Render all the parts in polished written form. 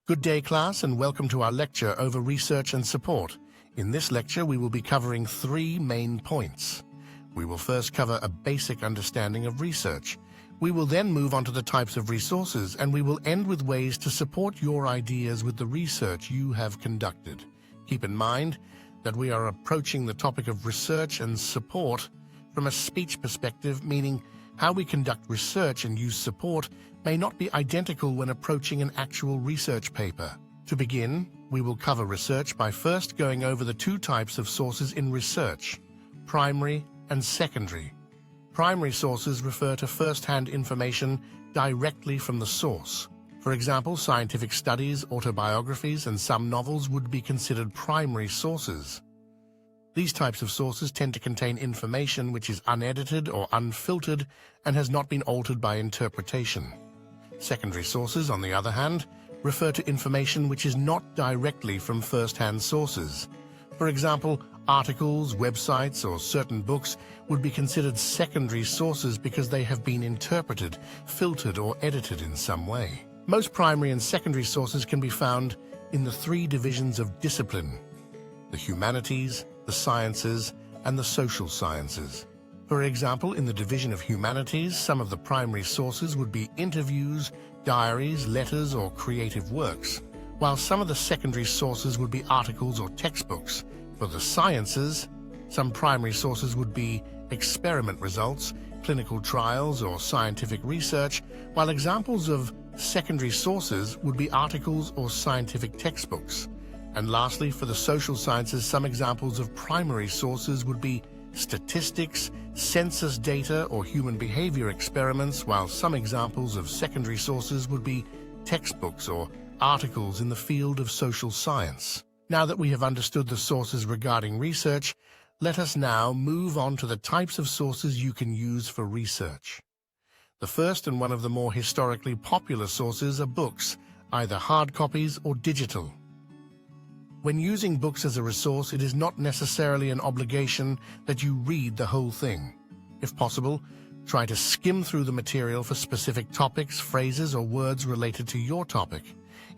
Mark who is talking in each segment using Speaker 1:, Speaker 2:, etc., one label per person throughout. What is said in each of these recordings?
Speaker 1: Good day, class, and welcome to our lecture over research and support. In this lecture, we will be covering three main points. We will first cover a basic understanding of research. We will then move on to the types of resources, and we will end with ways to support your ideas with the research you have conducted. Keep in mind that we are approaching the topic of research and support from a speech perspective, meaning how we conduct research and use support may not be identical when approaching an actual research paper. To begin, we will cover research by first going over the two types of sources in research, primary and secondary. Primary sources refer to first-hand information directly from the source. For example, scientific studies, autobiographies, and some novels would be considered primary sources. These types of sources tend to contain information which is unedited or unfiltered and has not been altered by interpretation. Secondary sources, on the other hand, refer to information which is not directly from first-hand sources. For example, articles, websites, or certain books would be considered secondary sources because they have been interpreted, filtered, or edited in some way. Most primary and secondary sources can be found in the three divisions of discipline: the humanities, the sciences, and the social sciences. For example, in the division of humanities, some of the primary sources would be interviews, diaries, letters, or creative works, while some of the secondary sources would be articles or textbooks. For the sciences, some primary sources would be experiment results, clinical trials, or scientific research, while examples of secondary sources would be articles or scientific textbooks. And lastly, for the social sciences, some examples of primary sources would be statistics, census data, or human behavior experiments, while some examples of secondary sources would be textbooks or articles in the field of social science. Now that we have understood the sources regarding research, let us now move on to the types of sources you can use for research. The first and one of the more historically popular sources are books, either hard copies or digital. When using books as a resource, it is not necessarily an obligation that you read the whole thing. If possible, try to skim through the material for specific topics, phrases, or words related to your topic.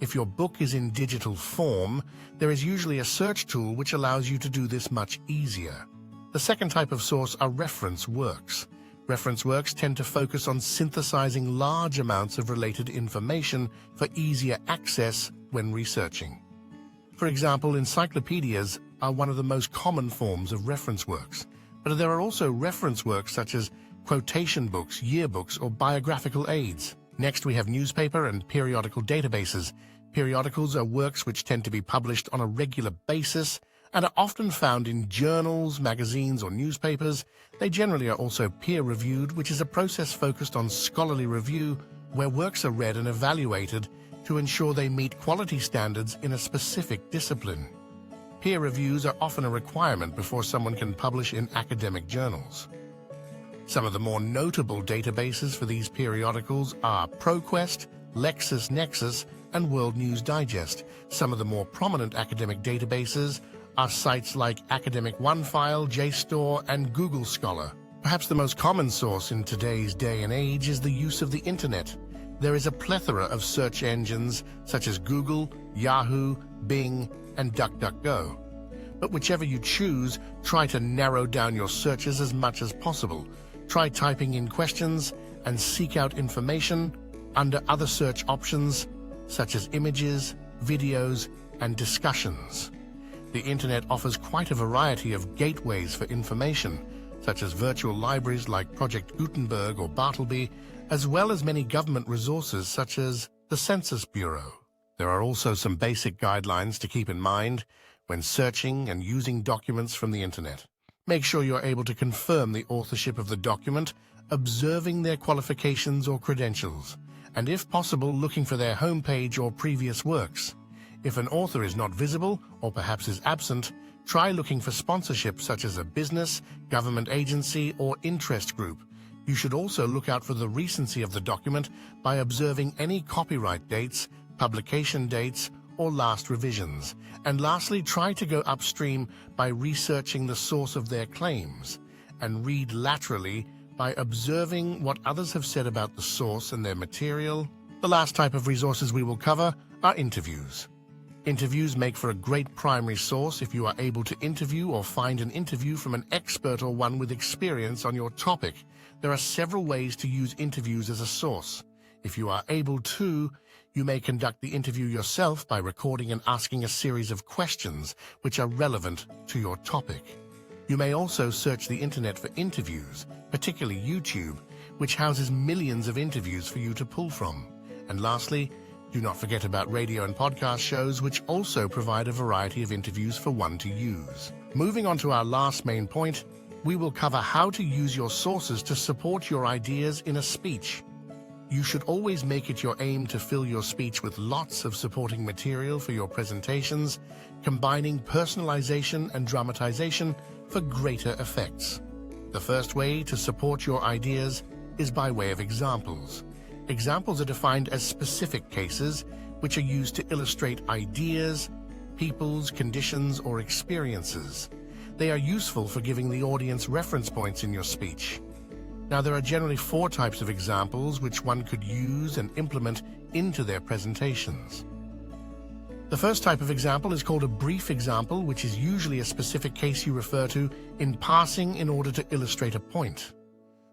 Speaker 1: If your book is in digital form, there is usually a search tool which allows you to do this much easier. The second type of source are reference works. Reference works tend to focus on synthesizing large amounts of related information for easier access when researching. For example, encyclopedias are one of the most common forms of reference works, but there are also reference works such as quotation books, yearbooks, or biographical aids. Next, we have newspaper and periodical databases. Periodicals are works which tend to be published on a regular basis and are often found in journals, magazines, or newspapers. They generally are also peer-reviewed, which is a process focused on scholarly review where works are read and evaluated to ensure they meet quality standards in a specific discipline. Peer reviews are often a requirement before someone can publish in academic journals. Some of the more notable databases for these periodicals are ProQuest, LexisNexis, and World News Digest. Some of the more prominent academic databases are sites like Academic OneFile, JSTOR, and Google Scholar. Perhaps the most common source in today's day and age is the use of the internet. There is a plethora of search engines such as Google, Yahoo, Bing, and DuckDuckGo. But whichever you choose, try to narrow down your searches as much as possible. Try typing in questions and seek out information under other search options such as images, videos, and discussions. The internet offers quite a variety of gateways for information, such as virtual libraries like Project Gutenberg or Bartleby, as well as many government resources such as the Census Bureau. There are also some basic guidelines to keep in mind when searching and using documents from the internet. Make sure you're able to confirm the authorship of the document, observing their qualifications or credentials, and if possible, looking for their homepage or previous works. If an author is not visible or perhaps is absent, try looking for sponsorship such as a business, government agency, or interest group. You should also look out for the recency of the document by observing any copyright dates, publication dates, or last revisions. And lastly, try to go upstream by researching the source of their claims, and read laterally by observing what others have said about the source and their material. The last type of resources we will cover are interviews. Interviews make for a great primary source if you are able to interview or find an interview from an expert or one with experience on your topic. There are several ways to use interviews as a source. If you are able to, you may conduct the interview yourself by recording and asking a series of questions which are relevant to your topic. You may also search the internet for interviews, particularly YouTube, which houses millions of interviews for you to pull from. And lastly, do not forget about radio and podcast shows, which also provide a variety of interviews for one to use. Moving on to our last main point, we will cover how to use your sources to support your ideas in a speech. You should always make it your aim to fill your speech with lots of supporting material for your presentations, combining personalization and dramatization for greater effects. The first way to support your ideas is by way of examples. Examples are defined as specific cases which are used to illustrate ideas, people's conditions, or experiences. They are useful for giving the audience reference points in your speech. Now, there are generally 4 types of examples which one could use and implement into their presentations. The first type of example is called a brief example, which is usually a specific case you refer to in passing in order to illustrate a point.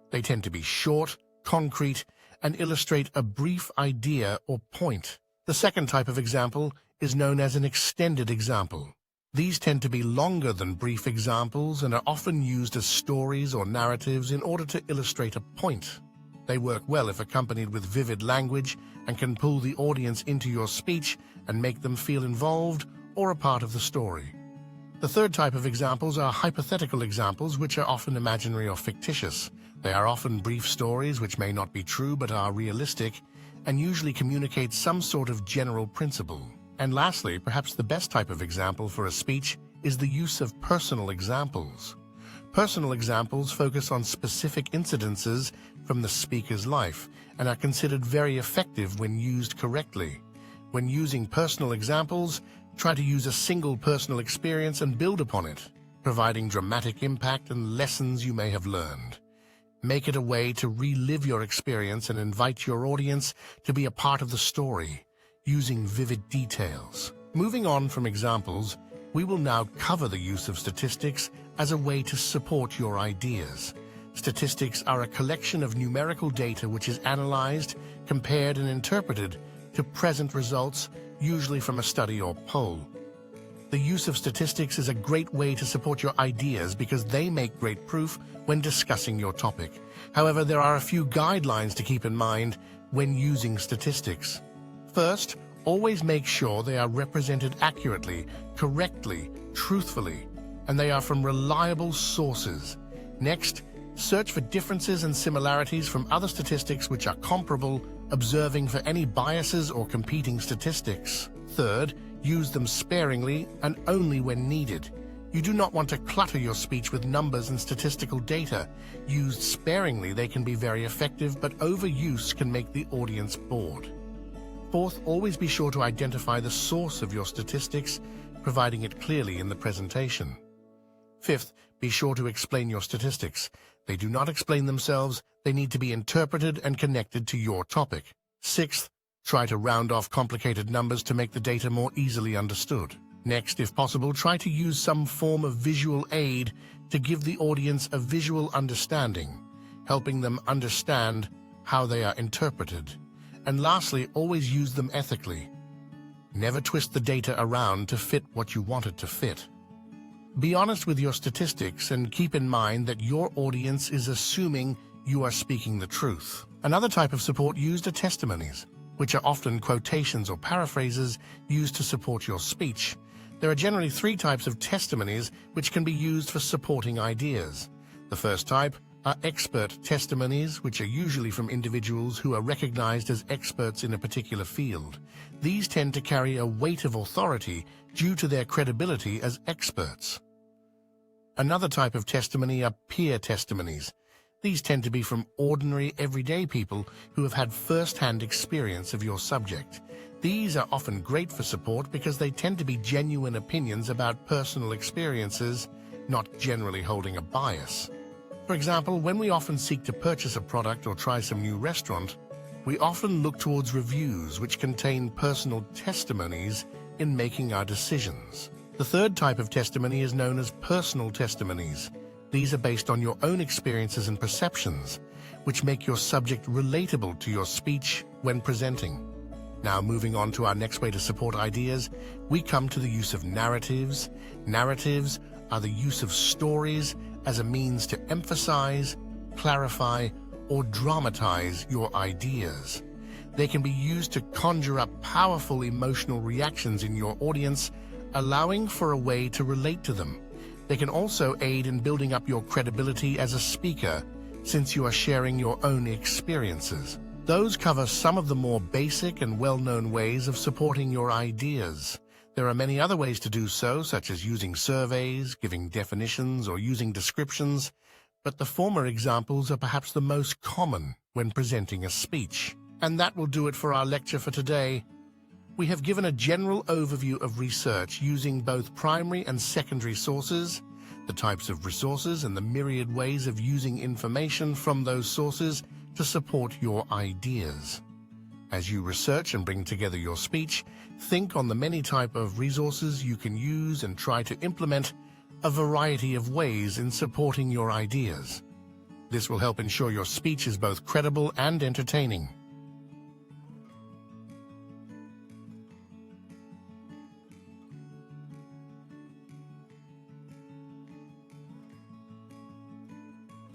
Speaker 1: They tend to be short, concrete, and illustrate a brief idea or point. The second type of example is known as an extended example. These tend to be longer than brief examples and are often used as stories or narratives in order to illustrate a point. They work well if accompanied with vivid language and can pull the audience into your speech and make them feel involved or a part of the story. The third type of examples are hypothetical examples, which are often imaginary or fictitious. They are often brief stories which may not be true but are realistic and usually communicate some sort of general principle. And lastly, perhaps the best type of example for a speech is the use of personal examples. Personal examples focus on specific incidences from the speaker's life and are considered very effective when used correctly. When using personal examples, try to use a single personal experience and build upon it, providing dramatic impact and lessons you may have learned. Make it a way to relive your experience and invite your audience to be a part of the story, using vivid details. Moving on from examples, we will now cover the use of statistics as a way to support your ideas. Statistics are a collection of numerical data which is analyzed, compared, and interpreted to present results, usually from a study or poll. The use of statistics is a great way to support your ideas because they make great proof when discussing your topic. However, there are a few guidelines to keep in mind when using statistics. First, always make sure they are represented accurately, correctly, truthfully, and they are from reliable sources. Next, search for differences and similarities from other statistics which are comparable, observing for any biases or competing statistics. Third, use them sparingly and only when needed. You do not want to clutter your speech with numbers and statistical data. Used sparingly, they can be very effective, but overuse can make the audience bored. Fourth, always be sure to identify the source of your statistics, providing it clearly in the presentation. Fifth, be sure to explain your statistics. They do not explain themselves, they need to be interpreted and connected to your topic. Sixth, try to round off complicated numbers to make the data more easily understood. Next, if possible, try to use some form of visual aid to give the audience a visual understanding, helping them understand how they are interpreted. And lastly, always use them ethically. Never twist the data around to fit what you want it to fit. Be honest with your statistics and keep in mind that your audience is assuming you are speaking the truth. Another type of support used are testimonies, which are often quotations or paraphrases used to support your speech. There are generally 3 types of testimonies which can be used for supporting ideas. The first type are expert testimonies, which are usually from individuals who are recognized as experts in a particular field. These tend to carry a weight of authority due to their credibility as experts. Another type of testimony are peer testimonies. These tend to be from ordinary, everyday people who have had first-hand experience of your subject. These are often great for support because they tend to be genuine opinions about personal experiences, not generally holding a bias. For example, when we often seek to purchase a product or try some new restaurant, We often look towards reviews which contain personal testimonies in making our decisions. The third type of testimony is known as personal testimonies. These are based on your own experiences and perceptions, which make your subject relatable to your speech when presenting. Now, moving on to our next way to support ideas, we come to the use of narratives. Narratives are the use of stories as a means to emphasize, clarify, or dramatize your ideas. They can be used to conjure up powerful emotional reactions in your audience, allowing for a way to relate to them. They can also aid in building up your credibility as a speaker, since you are sharing your own experiences. Those cover some of the more basic and well-known ways of supporting your ideas. There are many other ways to do so, such as using surveys, giving definitions, or using descriptions, but the former examples are perhaps the most common when presenting a speech. And that will do it for our lecture for today. We have given a general overview of research using both primary and secondary sources, the types of resources, and the myriad ways of using information from those sources to support your ideas. As you research and bring together your speech, think on the many types of resources you can use and try to implement a variety of ways in supporting your ideas. This will help ensure your speech is both credible and entertaining.